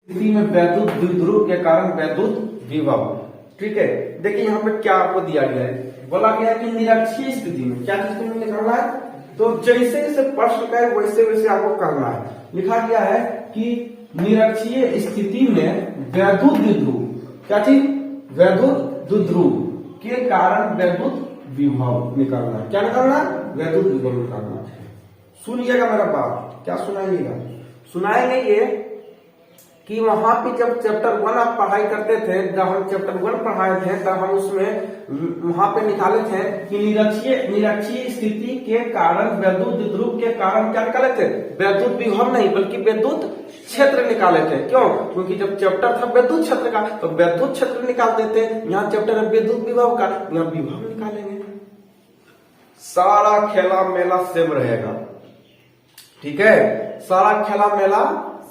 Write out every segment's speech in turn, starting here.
स्थिति में वैद्युत द्विध्रुव के कारण वैद्युत विभव। ठीक है, देखिए यहाँ पे क्या आपको दिया गया है, बोला गया है कि निरक्षीय स्थिति में क्या चीज को निकालना है, तो जैसे जैसे प्रश्न का है वैसे वैसे आपको करना है। लिखा गया है कि निरक्षीय स्थिति में वैद्युत द्विध्रुव, क्या चीज, वैद्युत द्विध्रुव के कारण वैद्युत विभव निकालना है। क्या निकालना है, वैद्युत विभव निकालना है। सुनिएगा मेरा बात, क्या सुनाइएगा, सुनाएंगे ये कि वहां पे जब चैप्टर 1 आप पढ़ाई करते थे, जब हम चैप्टर 1 पढ़ाए थे तब हम उसमें वहां पे निकाले थे कि निरक्षीय स्थिति के कारण वैद्युत द्विध्रुव के कारण क्या निकाले थे, वैद्युत विभव नहीं बल्कि वैद्युत क्षेत्र निकाले थे। क्यों, क्योंकि जब चैप्टर था वैद्युत क्षेत्र का तो वैद्युत क्षेत्र निकालते थे, यहाँ चैप्टर है वैद्युत विभव का, यहाँ विभव निकालेंगे। सारा खेला मेला सेम रहेगा, ठीक है, सारा खेला मेला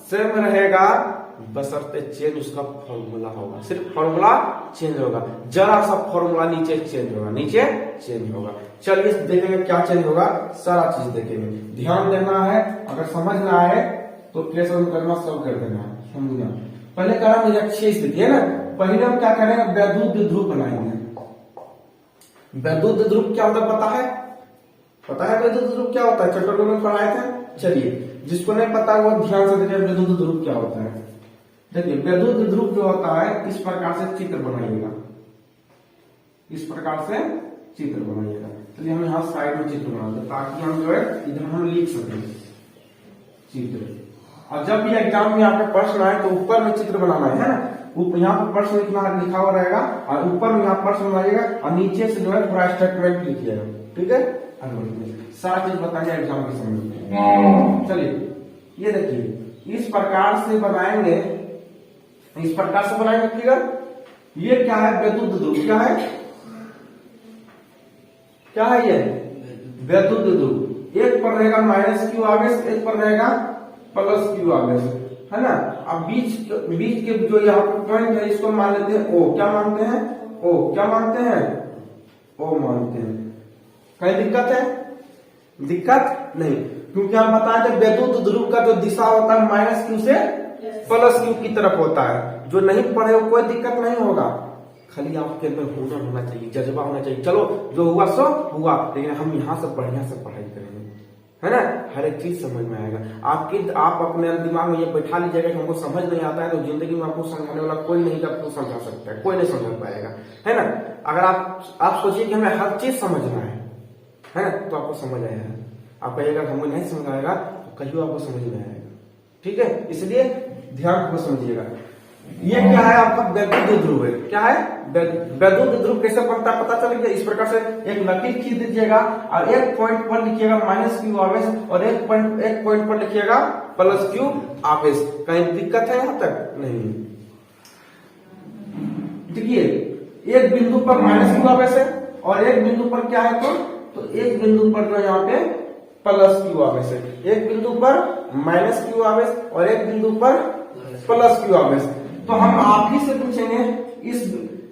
सेम रहेगा, बशर्ते चेंज उसका फॉर्मूला होगा, सिर्फ फॉर्मूला चेंज होगा, जरा सा फॉर्मूला नीचे चेंज होगा, नीचे चेंज होगा। चलिए देखेंगे क्या चेंज होगा, सारा चीज देखेंगे, ध्यान देना है, अगर समझ में आए तो प्रेशर करना सब कर देना है, समझना। पहले करा निरक्षीय स्थिति है ना, पहले हम क्या करेंगे, वैद्युत द्विध्रुव बनाएंगे। वैद्युत द्विध्रुव क्या होता है पता है, पता है वैद्युत द्विध्रुव क्या होता है, चैप्टर में पढ़ाए थे। चलिए जिसको नहीं पता वो ध्यान से देखिए वैद्युत द्विध्रुव क्या होता है। देखिए वैद्युत द्विध्रुव जो होता है, इस प्रकार से चित्र बनाइएगा, इस प्रकार से चित्र बनाइएगा। चलिए हम यहाँ साइड में चित्र बना दें ताकि हम जो है इधर हम लिख सकें चित्र। और जब भी एग्जाम में यहाँ पे प्रश्न आए तो ऊपर में चित्र बनाना है ना, यहाँ पर प्रश्न लिखा हुआ रहेगा और ऊपर में यहाँ प्रश्न बनाइएगा और नीचे से जो है पूरा स्टेटमेंट लिखिएगा। ठीक है, सारा चीज बताइए एग्जाम के समय। चलिए ये देखिए इस प्रकार से बनाएंगे, इस प्रकार से बनाएंगे फिगर। ये क्या है, वैद्युत द्विध्रुव, क्या है, क्या है ये वैद्युत द्विध्रुव। एक पर रहेगा माइनस क्यू आवेश, एक पर रहेगा प्लस क्यू आवेश, है ना। अब बीच के जो यहाँ पे पॉइंट है इसको मान लेते हैं ओ, क्या मानते हैं, ओ, क्या मानते हैं, ओ मानते हैं। कहीं दिक्कत है, दिक्कत नहीं, क्योंकि हम बताए थे वैद्युत द्विध्रुव का जो दिशा होता है माइनस क्यू से प्लस क्यू की तरफ होता है। जो नहीं पढ़े हो कोई दिक्कत नहीं होगा, खाली आपके अंदर हुनर होना चाहिए, जज्बा होना चाहिए। चलो जो हुआ सो हुआ, लेकिन हम यहाँ से बढ़िया से पढ़ाई करेंगे, है ना, हर एक चीज समझ में आएगा। आप अपने दिमाग में ये बैठा लीजिएगा कि हमको समझ नहीं आता है तो जिंदगी में आपको समझाने वाला कोई नहीं, आपको समझा सकता है, कोई नहीं समझ पाएगा, है ना। अगर आप सोचिए कि हमें हर चीज समझना है ना, तो आपको समझ आएगा। आप कहिएगा हमको नहीं समझ आएगा तो कहियो आपको समझ में आएगा। ठीक है, इसलिए ध्यान को समझिएगा। ये क्या है आपका वैद्युत द्विध्रुव है, क्या है वैद्युत द्विध्रुव कैसे बनता है पता चल गया। इस प्रकार से एक लकीर खींच दीजिएगा और एक पॉइंट पर लिखिएगा माइनस क्यू आवेश और एक पॉइंट पर लिखिएगा प्लस क्यू आवेश। कहीं दिक्कत है यहाँ तक नहीं। देखिए एक बिंदु पर माइनस क्यू आवेश है और एक बिंदु पर क्या है, तो एक बिंदु पर जो यहाँ पे प्लस क्यू आवेश है, एक बिंदु पर माइनस क्यू आवेश और एक बिंदु पर प्लस क्यू आवेश। तो हम आप ही से पूछेंगे, इस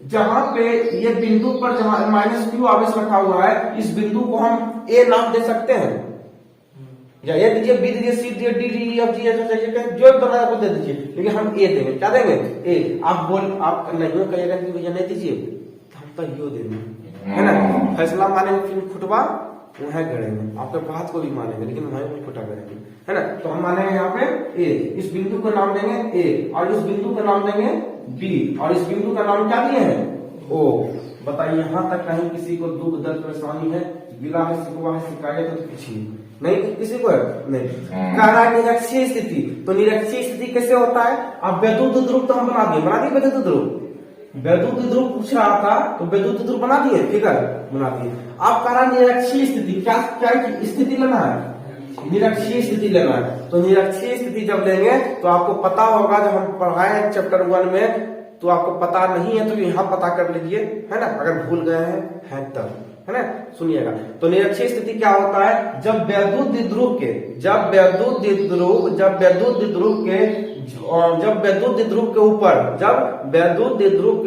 जहां पे ये बिंदु पर जहां माइनस क्यू आवेश रखा हुआ है, इस बिंदु को हम ए नाम दे सकते हैं, या ए दीजिए, बी दीजिए, सी दीजिए, डी डी एफ जी ऐसा चाहिए जो बनाया आपको दे दीजिए, लेकिन हम ए देंगे। क्या देंगे, ए। आप नहीं कहिएगा कि भैया नहीं दीजिए, हम तो यो देंगे, है ना। फैसला मानेंगे फिर खुटवा वह करेंगे, आपके बात को भी मानेंगे लेकिन वहीं भी खुटा करेंगे, है ना। तो हम मानेंगे यहाँ पे ए, इस बिंदु का नाम देंगे ए और इस बिंदु का नाम देंगे बी और इस बिंदु का नाम क्या दिए हैं, ओ। बताइए यहाँ तक कहीं किसी को दुख दर्द परेशानी है, गिला है, शिकवा है, शिकायत है, तो कुछ नहीं, किसी को है नहीं। कह रहा है निरक्षीय स्थिति, तो निरक्षीय स्थिति कैसे होता है। अब वैद्युत द्विध्रुव तो हम बना दिए वैद्युत द्विध्रुव, वैद्युत द्विध्रुव पूछ रहा था तो वैद्युत द्विध्रुव बना दिए, फिगर बना दिए। आप कह रहा निरक्षीय स्थिति, क्या क्या स्थिति लेना है, निरक्षीय स्थिति लेना है। तो निरक्षीय स्थिति जब लेंगे तो आपको पता होगा, जब हम पढ़ाए चैप्टर 1 में तो आपको पता नहीं है तो यहाँ पता कर लीजिए, है ना, अगर भूल गए हैं तब, है ना। सुनिएगा, तो निरक्षीय स्थिति क्या होता है, जब वैद्युत द्विध्रुव के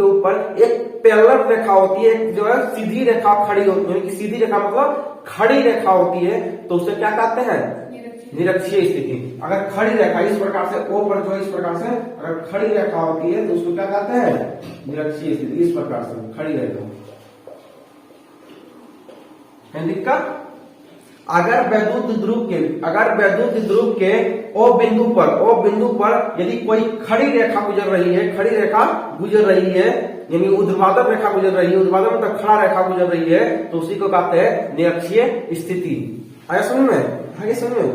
ऊपर एक पैरेलल रेखा होती है, जो है सीधी रेखा खड़ी होती है, सीधी रेखा मतलब खड़ी रेखा होती है, तो उसे क्या कहते हैं, निरक्षीय स्थिति। अगर खड़ी रेखा इस प्रकार से ओ पर जो इस प्रकार से अगर खड़ी रेखा होती है तो उसको क्या कहते हैं? निरक्षीय स्थिति। इस प्रकार से खड़ी रेखा है दिक्कत। अगर वैद्युत ध्रुव के ओ बिंदु पर यदि कोई खड़ी रेखा गुजर रही है यानी ऊर्ध्वाधर रेखा गुजर रही है, ऊर्ध्वाधर मतलब खड़ा रेखा गुजर रही है, तो उसी को कहते हैं निरक्षीय स्थिति। आया समझ में? आगे समझ में?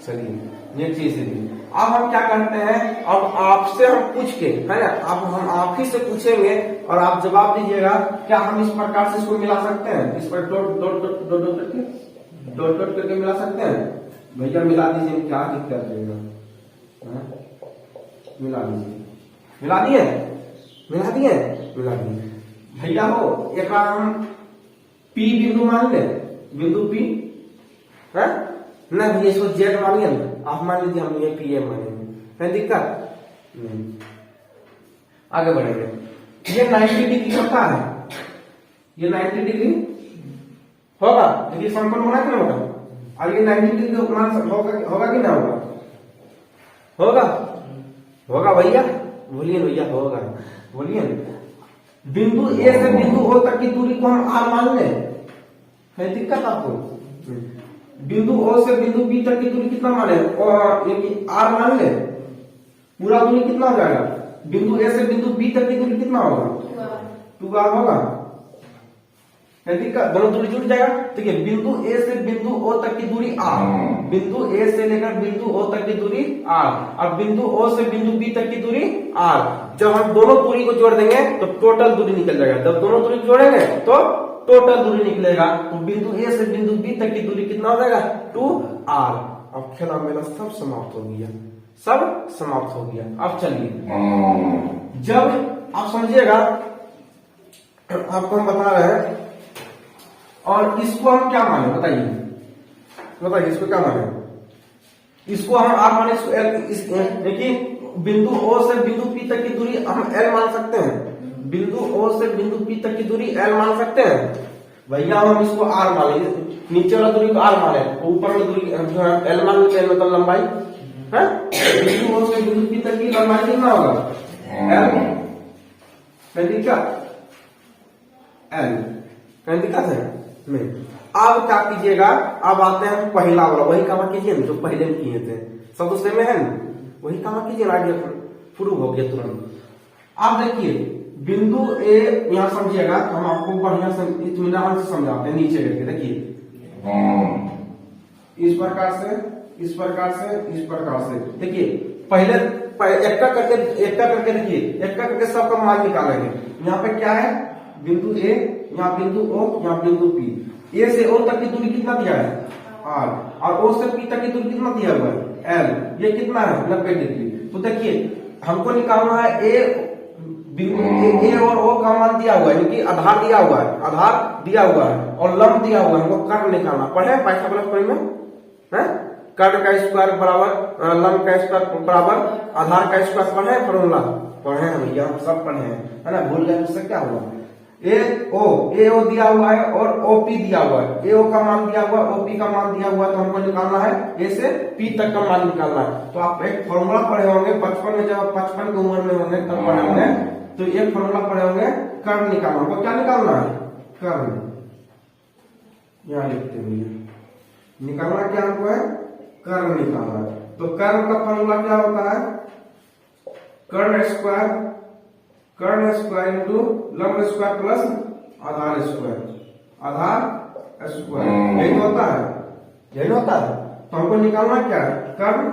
चलिए निरक्षीय स्थिति। अब हम क्या करते हैं, अब आपसे हम पूछ के है ना, अब हम आप ही से पूछेंगे और आप जवाब दीजिएगा। क्या हम इस प्रकार से इसको मिला सकते हैं? इस पर dot dot dot dot dot dot करके मिला सकते हैं? भैया मिला दीजिए, क्या दिक्कत रहेगा? मिला दीजिए। मिला दिए भैया हो। एक बार हम पी बिंदु मान ले, बिंदु पी है ना भैया, इसको जेड मानिए ना, आप मान लीजिए, हम ये पी एम मानेंगे, है दिक्कत नहीं। आगे बढ़ेंगे। ये 90 डिग्री होता है, ये 90 डिग्री होगा, देखिए समकोण होना कि नहीं होगा? और ये 90 डिग्री होगा कि ना होगा भैया? बोलिए भैया, होगा, बोलिए। बिंदु ए से बिंदु ओ तक की दूरी को हम आर मान ले, है दिक्कत आपको? बिंदु ओ से बिंदु बी तक की दूरी कितना माने? और आर मान ले, पूरा दूरी कितना हो जाएगा? बिंदु ए से बिंदु बी तक की दूरी कितना होगा? 2r होगा, है दिक्कत? दोनों दूरी जुड़ जाएगा। देखिए बिंदु ए से बिंदु ओ तक की दूरी r, बिंदु ए से लेकर बिंदु ओ तक की दूरी r, और बिंदु ओ से बिंदु बी तक की दूरी r। जब हम दोनों दूरी को जोड़ देंगे तो टोटल दूरी निकल जाएगा। जब दोनों दूरी जोड़ेंगे तो टोटल दूरी निकलेगा। तो बिंदु ए से बिंदु बी तक की दूरी कितना हो जाएगा? 2r। अब खेला मेला सब समाप्त हो गया, अब चलिए, जब आप समझिएगा, आपको हम बता रहे हैं, और इसको हम क्या माने? बताइए इसको क्या माने? इसको हम आर माने, इसको एल। देखिए बिंदु ओ से बिंदु पी तक की दूरी हम एल मान सकते हैं, बिंदु ओ से बिंदु पी तक की दूरी एल मान सकते हैं भैया। हम इसको आर मान लेंगे, नीचे वाला दूरी को आर माने, ऊपर वाली दूरी एल मान लेते हैं, मतलब लंबाई है। बिंदु ओ से बिंदु पी तक की लंबाई कितना होगा? एल। दिक्कत है नहीं। अब क्या कीजिएगा, अब आते हैं पहला वाला, वही काम कीजिए जो पहले में किए थे, सब दूसरे में है ना, वही काम कीजिए, आगे प्रूव हो गया तुरंत। आप देखिए बिंदु ए, यहां समझिएगा, हम आपको बढ़िया से इत्मीनान से समझाते हैं। नीचे करके देखिए, इस प्रकार से देखिए, पहले एक करके देखिए, एक करके सबका मान निकालेंगे। यहाँ पे क्या है? बिंदु ए, यहाँ बिंदु ओ, यहाँ बिंदु पी। ए से ओ तक की दूरी कितना दिया है? r, और ओ से पी तक की दूरी कितना दिया हुआ है? l। ये कितना है? 90 डिग्री। तो देखिए हमको निकालना है बिंदु ए और ओ का मान दिया हुआ है, क्योंकि आधार दिया हुआ है और लंब दिया हुआ है। हमको कर्ण निकालना पड़े, पाइथागोरस में है, कर्ण का स्क्वायर बराबर लंब का स्क्वायर बराबर आधार का स्क्वायर पढ़े, फॉर्मूला पढ़े हैं भैया, सब पढ़े हैं, है ना? भूल गए उससे क्या हुआ? ए ओ दिया हुआ है और ओपी दिया हुआ है, एओ का मान दिया हुआ है, ओपी का मान दिया हुआ है, तो हमको निकालना है ए से पी तक का मान निकालना है। तो आप एक फॉर्मूला पढ़े होंगे बचपन में, जब 55 की उम्र में होंगे तब पढ़े होंगे, तो एक फॉर्मूला पढ़े होंगे, कर्ण निकालना। हमको क्या निकालना है? कर्ण। यहाँ लिखते हुए निकालना क्या हमको है? कर्ण निकालना है। तो कर्ण का फॉर्मूला क्या होता है? कर्ण स्क्वायर इंटू लंब स्क्वायर प्लस आधार स्क्वायर, यही होता है। तो हमको निकालना क्या है? कर्ण।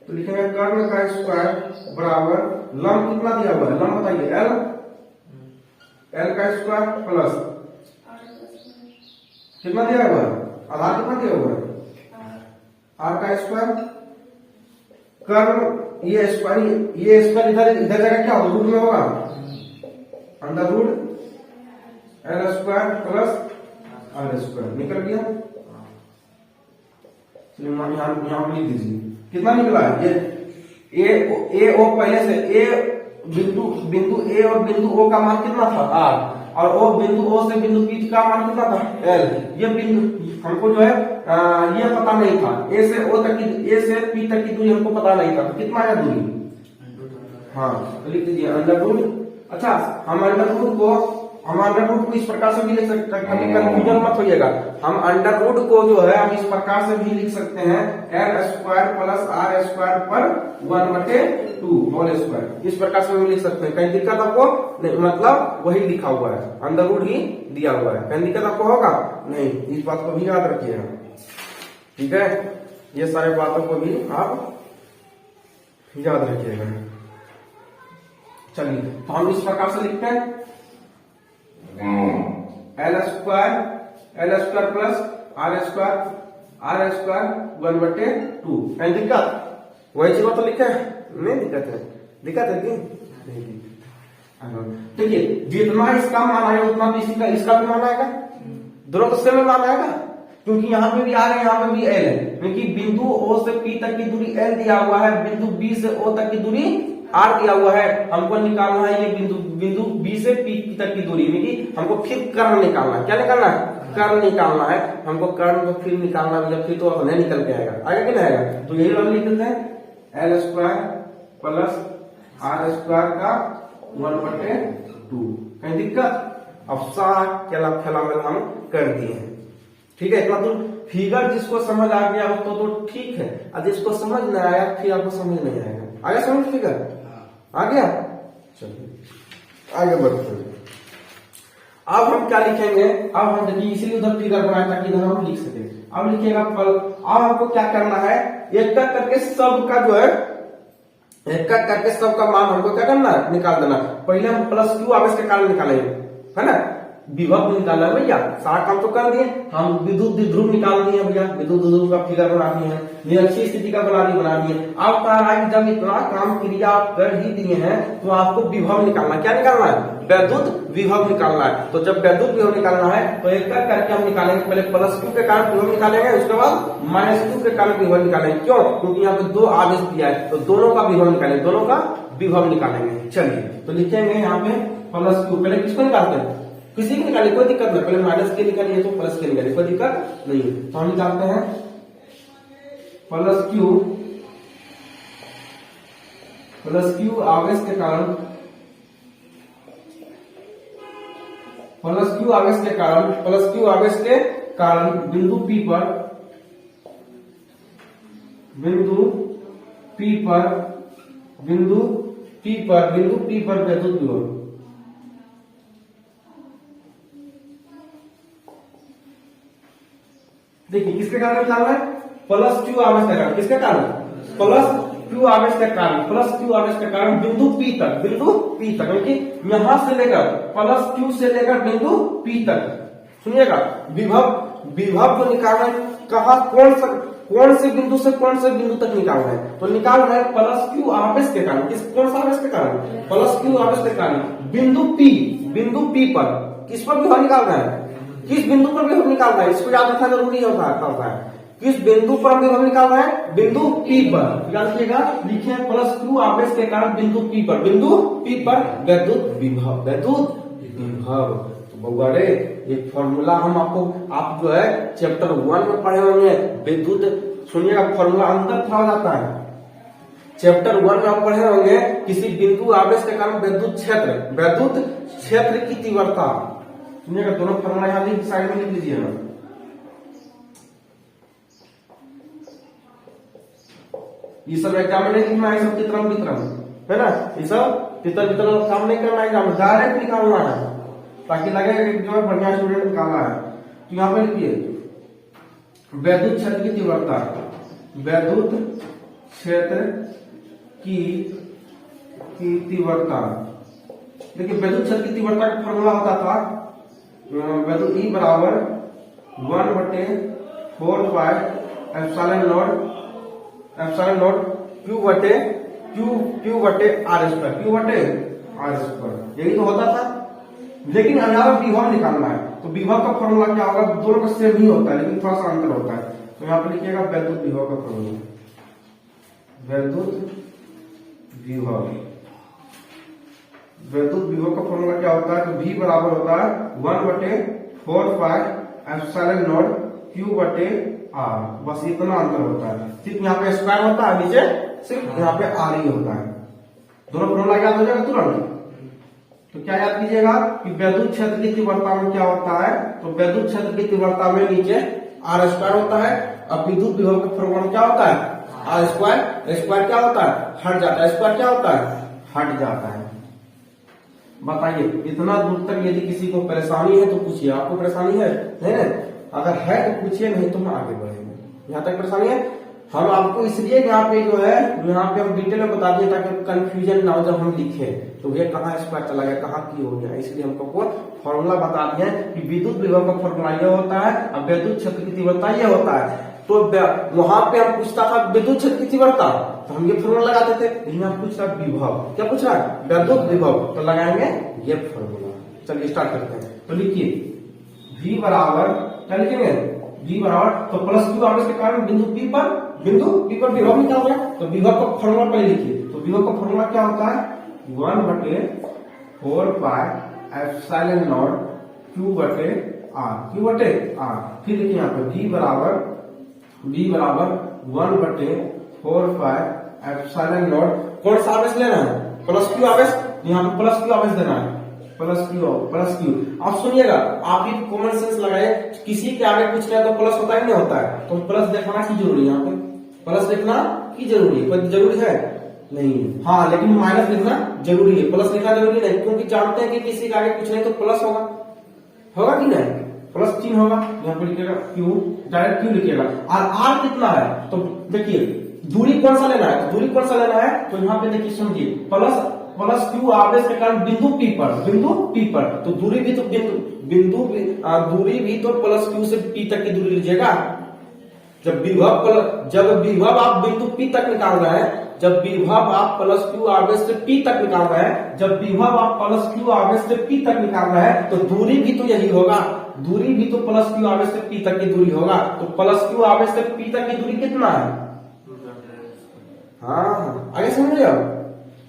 तो लिखेंगे कर्ण का स्क्वायर बराबर लंब कितना दिया हुआ है? लंब बताइए, एल का स्क्वायर प्लस कितना दिया हुआ है? आधार कितना दिया हुआ है? आर का स्क्वायर। कर्ण ये स्क्वायर इधर जगह क्या होगा? रूट में होगा, under root L square plus R square निकल गया। यहाँ लिख दीजिए कितना निकला है? ये ए ओ, पहले से ए बिंदु ए और बिंदु ओ का मान कितना था? आर। और ओ बिंदु ओ से बिंदु पी का मान कितना था एल। ये बिंदु हमको जो है ये पता नहीं था, ए से ओ तक की, ए से पी तक की दूरी हमको पता नहीं था, तो कितना है दूरी, हाँ तो लिख दीजिए अंडर रूट। अच्छा हम अंडर रूट को इस प्रकार से भी लिख सकते हैं, कभी कंफ्यूजन मत होइएगा। हम अंडर रूट को जो है हम इस प्रकार से भी लिख सकते हैं, L square plus R square पर 1/2 होल स्क्वायर, इस प्रकार से भी लिख सकते हैं। कहीं दिक्कत आपको नहीं, मतलब वही लिखा हुआ है, अंडर रूट ही दिया हुआ है, कहीं दिक्कत आपको होगा नहीं, इस बात को भी याद रखिएगा, ठीक है। ये सारे बातों को भी आप याद रखिएगा। चलिए तो हम इस प्रकार से लिखते हैं L square plus R square 1/2। कहीं दिक्कत, वही चीज तो लिखा है, नहीं दिक्कत है, दिक्कत है कि नहीं। देखिए जितना इसका मान आएगा उतना भी इसका भी मान आएगा, दोनों को सेम मान आएगा, क्योंकि यहाँ पे भी आर है, यहाँ पे भी एल है, क्योंकि बिंदु ओ से पी तक की दूरी एल दिया हुआ है, बिंदु बी से ओ तक की दूरी आर दिया हुआ है। हमको निकालना है ये बिंदु बी से पी तक की दूरी, यानी हमको फिर कर्ण निकालना है। क्या निकालना है, कर्ण निकालना है हमको, कर्ण को फिर निकालना है, फिर तो नहीं निकल के आएगा, आएगा कि नहीं आएगा, तो यही वाला लिख देते हैं L square plus R square का 1/2। कहीं दिक्कत, अब साफ खेला हम कर दिए हैं, ठीक है। इतना तो फिगर जिसको समझ आ गया तो ठीक है, और जिसको समझ नहीं आया फिर आपको समझ नहीं आएगा। आगे समझ फिगर आ गया, चलिए आगे बढ़ते हैं। अब हम क्या लिखेंगे, अब हम देखिए इसीलिए उधर फिगर बनाए ताकि इधर हम लिख सके। अब लिखिएगा फल। अब हमको क्या करना है, एक करके सबका जो है, एक करके सबका मान हमको क्या करना है, निकाल देना। पहले हम प्लस क्यू आवेश के कारण निकालेंगे, है ना, विभव निकालना है भैया, सारा काम तो कर दिए हम। विद्युत द्विध्रुव निकाल दिए भैया, विद्युत द्विध्रुव का फिगर बना दिए हैं, निरक्षीय स्थिति का बना दिए। अब कह रहा है जब इतना काम क्रिया आप कर ही दिए हैं तो आपको विभव निकालना, क्या निकालना है, वैद्युत विभव निकालना है। तो जब वैद्युत विभव निकालना है तो एक करके हम निकालेंगे, पहले प्लस क्यू के कारण विभव निकालेंगे, उसके बाद माइनस क्यू के कारण विभव निकालेंगे। क्यों, क्योंकि यहाँ पे दो आवेश दिया है, तो दोनों का विभव निकालेंगे, दोनों का विभव निकालेंगे। चलिए तो लिखेंगे यहाँ पे प्लस क्यू, पहले किसको निकालते हैं, किसी की निकालिए, कोई दिक्कत नहीं, पहले माइनस के निकालिए तो प्लस के निकालिए, कोई दिक्कत नहीं है। तो हम निकालते हैं प्लस क्यू आवेश के कारण, प्लस क्यू आवेश के कारण बिंदु P पर वैद्युत विभव, देखिए किसके कारण निकालना है, प्लस क्यू आवेश के कारण, किसके कारण, प्लस क्यू आवेश के कारण बिंदु P तक, क्योंकि यहां से लेकर प्लस क्यू से लेकर बिंदु P तक, सुनिएगा विभव को निकालना है, कहा कौन से बिंदु से कौन से बिंदु तक निकालना है, तो निकालना है प्लस क्यू आवेश के कारण, कौन सा आवेश के कारण, प्लस क्यू आवेश के कारण बिंदु P पर, किस पर विभव निकालना है, किस बिंदु पर विभव निकालना है, इसको याद रखना जरूरी होता है। किस बिंदु पर विभव निकालना है, बिंदु P पर, याद रखिएगा, लिखे प्लस क्यू आवेश के कारण बिंदु P पर वैद्युत विभव, तो बउआ रे ये फॉर्मूला हम आप जो है चैप्टर 1 में पढ़े होंगे, विद्युत, सुनिएगा फॉर्मूला अंतर था हो जाता है। चैप्टर 1 में आप पढ़े होंगे किसी बिंदु आवेश के कारण विद्युत क्षेत्र की तीव्रता, सुनिएगा दोनों फॉर्मूला यहाँ साइड में लिख लीजिएगा। ये सब एग्जाम में नहीं लिखना है, सब तितरम है ना, ये सब तितर काम नहीं करना है, डायरेक्ट निकालना है ताकि लगे कि जो है बढ़िया स्टूडेंट निकालना है। तो यहाँ पे लिखिए वैद्युत क्षेत्र की तीव्रता, वैद्युत क्षेत्र की तीव्रता, देखिए वैद्युत क्षेत्र की तीव्रता का फॉर्मूला होता था वैद्युत E बराबर 1/4 पाई एप्सिलॉन नॉट Q बटे R स्क्वायर, यही तो होता था। लेकिन यहाँ विभव निकालना है, तो विभव का फॉर्मूला क्या होगा, दोनों का सेम ही होता है लेकिन थोड़ा सा अंतर होता है। तो यहाँ पे लिखिएगा वैद्युत विभव का फॉर्मूला, वैद्युत विभव का फॉर्मूला क्या होता है? तो V बराबर होता है 1/4πε0 Q बटे R। बस इतना अंतर होता है, सिर्फ यहाँ पे स्क्वायर होता है, नीचे सिर्फ यहाँ पे R ही होता है। दोनों फॉर्मूला याद हो जाएगा तुरंत। तो क्या याद कीजिएगा कि वैद्युत क्षेत्र की तीव्रता में क्या होता है? तो वैद्युत क्षेत्र की तीव्रता में नीचे R स्क्वायर होता है। अब विद्युत विभव का फॉर्मूला क्या होता है? R square. स्क्वायर क्या होता है? हट जाता है। स्क्वायर क्या होता है? हट जाता है। बताइए, इतना दूर तक यदि किसी को परेशानी है तो पूछिए। आपको परेशानी है? नहीं ना? अगर है तो पूछिए, नहीं तो हम आगे बढ़ेंगे। यहाँ तक परेशानी है? हम आपको इसलिए यहाँ पे जो है, यहाँ पे हम डिटेल में बता दिए ताकि कंफ्यूजन ना हो जब हम लिखे तो भैया कहाँ स्क्वायर चला गया, कहाँ की हो गया। इसलिए हमको फॉर्मूला बता दिया कि विद्युत विभव का फॉर्मूला यह होता है और वैद्युत क्षेत्र की तीव्रता यह होता है। तो वहां पे हम पूछता था विद्युत क्षेत्र की तीव्रता, तो हम ये फॉर्मूला लगाते थे। लेकिन हम पूछ रहा विभव, क्या पूछ रहा है? वैद्युत विभव, तो लगाएंगे ये फॉर्मूला। चलिए स्टार्ट करते हैं। तो लिखिए V बराबर, क्या लिखेंगे? V बराबर, तो प्लस Q आवेश के कारण बिंदु P पर विभव निकालना है। तो विभव का फॉर्मूला पहले लिखिए। तो विभव का फॉर्मूला क्या होता है? 1/4πε0 Q बटे R। Q बटे R। फिर लिखिए यहाँ पे V बराबर 1/4πε0। कौन सा आवेश लेना है? प्लस Q आवेश। यहाँ पे प्लस Q आवेश देना है। Plus Q। आप सुनिएगा, आप भी कॉमन सेंस लगाए, किसी के आगे कुछ किया तो प्लस होता है नहीं होता है? तो प्लस देखना की जरूरी है? यहाँ पे प्लस लिखना की जरूरी है? कोई जरूरी है नहीं? हाँ, लेकिन माइनस लिखना जरूरी है। प्लस लिखना जरूरी नहीं, क्योंकि जानते हैं कि किसी के आगे कुछ नहीं तो प्लस होगा कि नहीं? प्लस चिन्ह होगा। यहाँ पे लिखिएगा Q, डायरेक्ट Q लिखिएगा। और R कितना है? तो देखिए दूरी कौन सा लेना है? दूरी कौन सा लेना है? तो यहाँ पे देखिए, समझिए, प्लस Q आवेश के कारण बिंदु P पर, तो दूरी भी तो दूरी भी तो प्लस Q से P तक की दूरी लीजिएगा। जब विभव आप बिंदु P तक निकाल रहे हैं, जब विभव आप प्लस Q आवेश से P तक निकाल रहे हैं, जब विभव आप प्लस Q आवेश से P तक निकाल रहे हैं, तो दूरी भी तो यही होगा। दूरी भी तो प्लस Q आवेश से P तक की दूरी होगा। तो प्लस Q आवेश से P तक की दूरी कितना है? हाँ, आगे समझ रहे हो?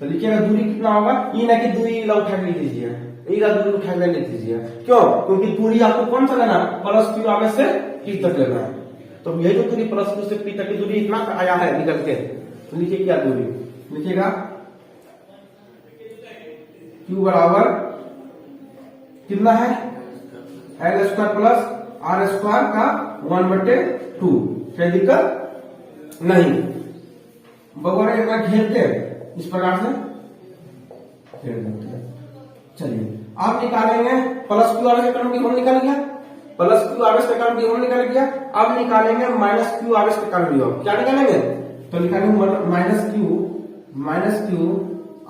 तो लिखिएगा दूरी कितना होगा। ये ना कि दूरी उठा के लिख दीजिए, दूरी उठा के लिख दीजिए। क्यों? क्योंकि दूरी आपको कौन सा लेना है? प्लस Q आवेश से P तक लेना है। तो यही जो दूरी प्लस Q से P तक की दूरी इतना आया है निकल के। तो लिखिए क्या दूरी लिखिएगा? Q बराबर कितना है? L square plus R square का 1/2। क्या दिक्कत नहीं? बगोरे इतना घेरते इस प्रकार से घेर देते हैं। चलिए आप निकालेंगे प्लस Q आवेश के कारण विभव निकल गया, प्लस Q आवेश के कारण विभव निकल गया। अब निकालेंगे माइनस Q आवेश के कारण विभव। क्या निकालेंगे? तो निकालेंगे माइनस Q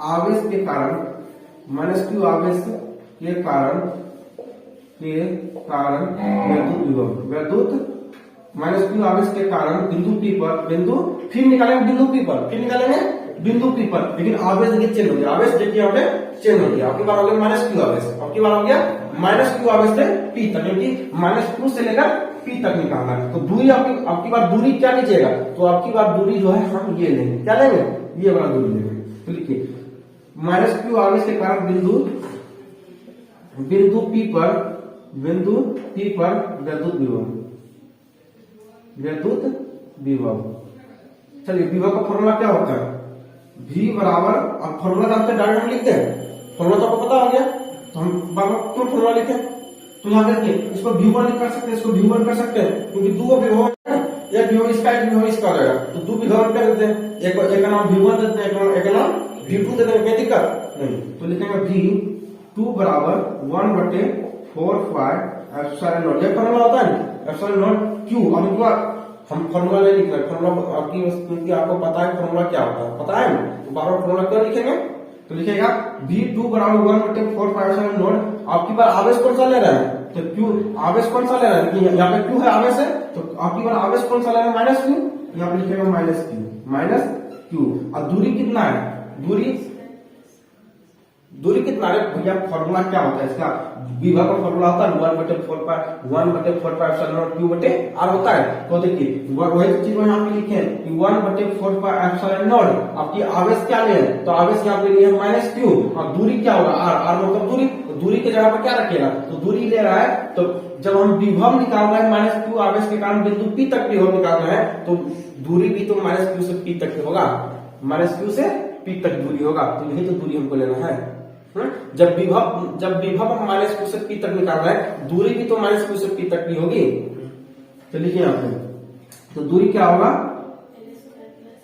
आवेश के कारण वैद्युत विभव, माइनस Q आवेश के कारण बिंदु फिर निकालेंगे बिंदु P पर, लेकिन आवेश देखिए चेंज हो गया। आवेश देखिए यहाँ पे चेंज हो गया। आपकी बार हो गया माइनस Q आवेश, आपकी बार हो गया माइनस Q आवेश से P तक, क्योंकि माइनस Q से लेकर P तक निकालना है। तो दूरी आपकी बार दूरी क्या लीजिएगा? तो आपकी बार दूरी जो है हम ये लेंगे। क्या लेंगे? ये वाला दूरी लेंगे। तो लिखिए माइनस Q आवेश के कारण बिंदु P पर वैद्युत विभव। चलिए विभव का फॉर्मूला क्या होता है? V बराबर, अब फॉर्मूला जानते हैं, डायरेक्ट हम लिखते हैं। फॉर्मूला तो आपको पता हो गया, तो हम बार क्यों फॉर्मूला लिखे? तो यहाँ देखिए, इसको V1 कर सकते हैं, इसको V1 कर सकते हैं, क्योंकि दो विभव है, एक विभव इसका, एक विभव इसका हो जाएगा। तो दो विभव कर देते हैं, एक का नाम V1 देते हैं, एक का नाम V2 देते हैं। क्या दिक्कत नहीं? तो लिखेंगे V2 बराबर 1/4πε0। ये फॉर्मूला होता है ε0 Q। अब हम फॉर्मूला नहीं लिख रहे, फॉर्मूला आपको पता है फॉर्मूला क्या होता है, पता है ना? तो बार बार फॉर्मूला क्यों लिखेंगे? तो लिखेगा V2 बराबर 1/4πε0। आपकी बार आवेश कौन सा ले रहा है? तो Q आवेश कौन सा ले रहा है? यहाँ पे Q है आवेश है, तो आपकी बार आवेश कौन सा ले रहा है? Minus Q। यहाँ पे लिखेगा माइनस Q। और दूरी कितना है? दूरी कितना है भैया, फॉर्मूला क्या होता है इसका, विभव का फॉर्मूला होता है 1/4 क्यू बटे आर होता है। तो देखिए वही चीज यहाँ पे लिखे हैं कि 1/4 आपकी आवेश क्या ले, तो आवेश यहाँ पे लिए माइनस क्यू, और दूरी क्या होगा आर, आर मतलब दूरी, तो दूरी के जगह पर क्या रखेगा, तो दूरी ले रहा है। तो जब हम विभव निकाल रहे हैं माइनस क्यू आवेश के कारण बिंदु पी तक विभव निकाल रहे हैं, तो दूरी भी तो माइनस क्यू से पी तक होगा, माइनस क्यू से पी तक दूरी होगा। तो यही तो दूरी हमको लेना है। जब विभव हम माइनस क्यू से पी तक निकाल रहे हैं, दूरी भी तो माइनस क्यू से पी तक की होगी। तो लिखिए यहाँ पे, तो दूरी क्या होगा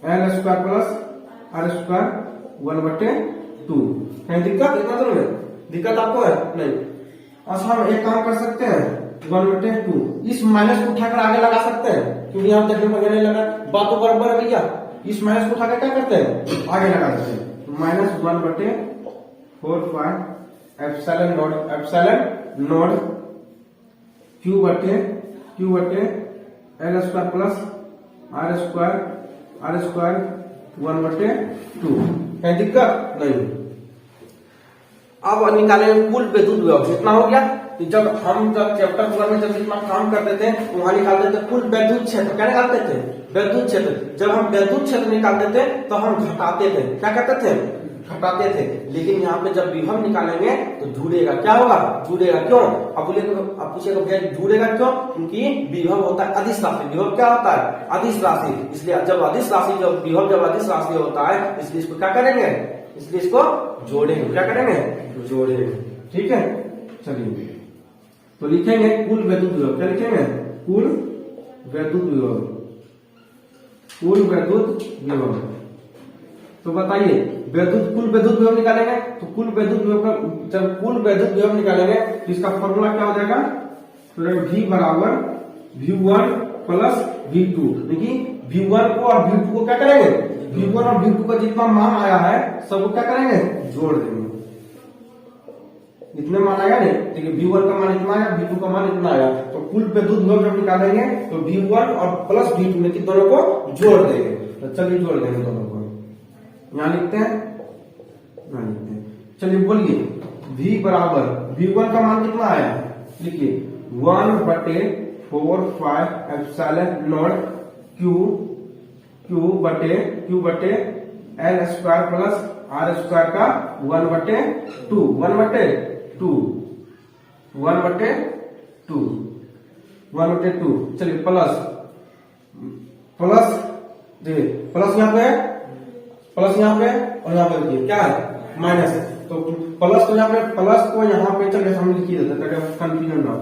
L square plus R square 1/2। कहीं दिक्कत, इतना तो नहीं दिक्कत आपको है नहीं। अच्छा हम एक काम कर सकते हैं 1/2, इस माइनस को उठाकर आगे लगा सकते हैं, क्योंकि यहाँ देखने में नहीं लगा, बात तो बराबर है भैया। इस माइनस को उठाकर क्या करते हैं आगे लगा देते हैं, माइनस 1/4 एप्सिलॉन नॉट क्यू बटे L square plus R square 1/2। कहीं दिक्कत नहीं। अब निकाले कुल विद्युत विभव कितना हो गया, तो जब चैप्टर 1 में जब इतना काम करते थे वहां निकालते थे कुल विद्युत क्षेत्र, क्या निकालते थे विद्युत क्षेत्र। जब हम विद्युत क्षेत्र निकालते थे तो हम घटाते थे, क्या करते थे घटाते थे। लेकिन यहाँ पे जब विभव निकालेंगे तो जुड़ेगा, क्या होगा जुड़ेगा। क्यों, अब पूछेगा भैया जुड़ेगा क्यों, क्योंकि विभव होता है अदिश राशि। विभव क्या होता है अदिश राशि, इसलिए जब अदिश राशि जब विभव जब अदिश राशि होता है, इसलिए इसको क्या करेंगे, इसलिए इसको जोड़ेंगे, क्या करेंगे जोड़ेंगे। ठीक है चलिए, तो लिखेंगे कुल विद्युत विभव, क्या लिखेंगे कुल विद्युत विभव, कुल विद्युत विभव। तो बताइए कुल विद्युत विभव निकालेंगे, तो कुल विद्युत विभव का जब कुल विद्युत विभव निकालेंगे तो इसका फॉर्मूला क्या हो जाएगा, तो V बराबर V1 प्लस V2। देखिए V1 को और V2 को क्या करेंगे, V1 और V2 का जितना मान आया है सबको क्या करेंगे जोड़ देंगे। इतने मान आया नहीं, देखिए V1 का मान इतना आया, V2 का मान इतना आया, तो कुल विद्युत विभव जब निकालेंगे तो V1 और प्लस V2 में दोनों को जोड़ देंगे। तो चलिए जोड़ देंगे दोनों को, यहाँ लिखते हैं, यहाँ लिखते हैं। चलिए बोलिए V बराबर V1 का मान कितना आया, लिखिए 1/4 एप्सिलॉन नॉट क्यू बटे L square plus R square का 1/2। चलिए प्लस यहाँ पे, प्लस यहाँ पे और यहाँ पे देखिए क्या है माइनस है। तो प्लस को यहाँ पे, प्लस को यहाँ पे चलिए हम लिख देते हैं ताकि कंफ्यूजन ना हो।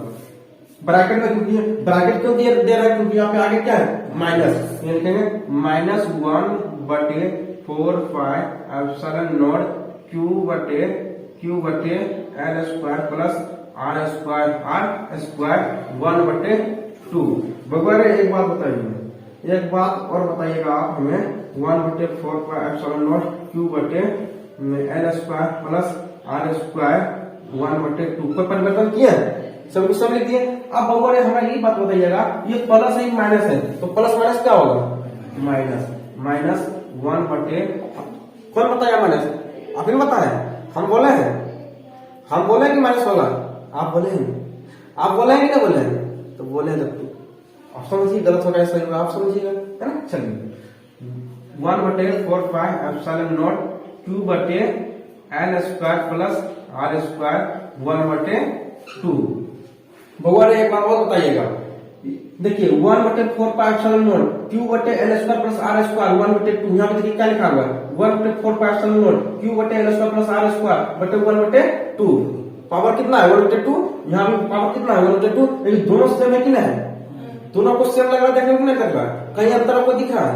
ब्रैकेट में क्योंकि ब्रैकेट क्यों दे रहा है, क्योंकि यहाँ पे आगे क्या है माइनस, ये लिखेंगे -1/4 एप्सिलॉन नॉट क्यू बटे L square plus R square 1/2। भगवान एक बात बताइए, एक बात और बताइएगा आप हमें, 1/4 एप्सिलॉन नॉट क्यू बटे L square plus R square 1/2 पर परिवर्तन किया है, सब कुछ सब लिख दिए। अब भगवान हमें ये बात बताइएगा, ये प्लस है माइनस है, तो प्लस माइनस क्या होगा माइनस 1/, कौन बताया माइनस, आप ही बताए, हम बोले कि माइनस होगा, आप बोले हैं कि नहीं बोले हैं, तो बोले हैं तब आप समझिए, गलत होगा सही होगा आप समझिएगा, है ना। चलिए 1/4 एप्सिलॉन नॉट क्यू बटे L square plus R square 1/2। भगवान एक बार और बताइएगा, देखिए 1/4 एप्सिलॉन नॉट क्यू बटे L square plus R square 1/2। यहाँ पे देखिए क्या लिखा हुआ है 1/4 एप्सिलॉन नॉट क्यू बटे L square plus R square बटे 1/2। पावर कितना है 1/2, यहाँ भी पावर कितना है 1/2, लेकिन दोनों सेम है कि नहीं, दोनों को सेम लग रहा है, देखने को नहीं लग रहा है, कहीं अंतर आपको दिख रहा है,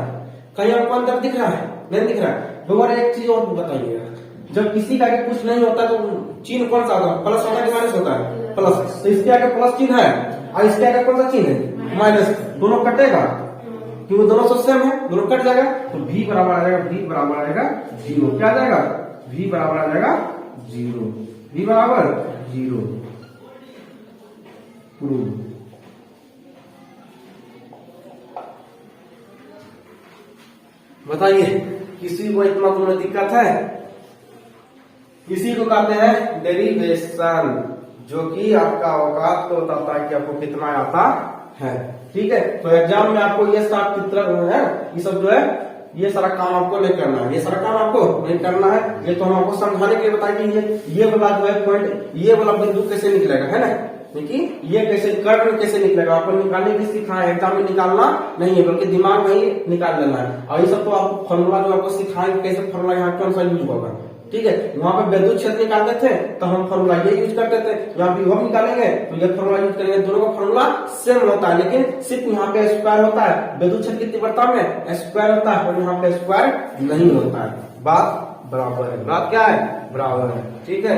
कहीं आपको अंतर दिख रहा है, नहीं दिख रहा है। भगवान एक चीज और बताइएगा, जब किसी का आगे कुछ नहीं होता तो चिन्ह कौन सा होता है, प्लस होता है कि माइनस होता है, प्लस। तो इसके आगे प्लस चिन्ह है और इसके आगे कौन सा चिन्ह है माइनस, दोनों कटेगा क्योंकि दोनों तो सेम है, दोनों कट जाएगा। तो V बराबर आ जाएगा 0, क्या आ जाएगा V बराबर आ जाएगा 0, V बराबर 0। बताइए किसी को इतना तुम्हें दिक्कत है, इसी को कहते हैं डेरिवेशन, जो कि आपका औकात को बताता है कि आपको कितना आता है। ठीक है, तो एग्जाम में आपको ये सब चित्र है, ये सब जो है ये सारा काम आपको नहीं करना है, ये सारा काम आपको नहीं करना है। ये तो हम आपको समझाने के लिए बताए कि ये वाला जो है पॉइंट, ये वाला बिंदु कैसे निकलेगा, है ना, देखिए ये कैसे कर्व कैसे निकलेगा, आपको निकालने की सिखाए, एग्जाम में निकालना नहीं है बल्कि दिमाग में ही निकाल लेना है। और ये सब तो आपको फॉर्मूला जो आपको सिखाएंगे कैसे फॉर्मूला यहाँ कौन सा यूज होगा। ठीक है, वहां पे विद्युत क्षेत्र निकालते थे तो हम फॉर्मूला ये यूज करते थे, यहाँ पे हम निकालेंगे तो ये फॉर्मूला यूज करेंगे। दोनों का फॉर्मूला सेम होता है, लेकिन सिर्फ यहाँ पे स्क्वायर होता है, विद्युत क्षेत्र की तीव्रता में स्क्वायर होता है और यहाँ पे स्क्वायर नहीं होता है। बात बराबर है, बात क्या है, बराबर है। ठीक है।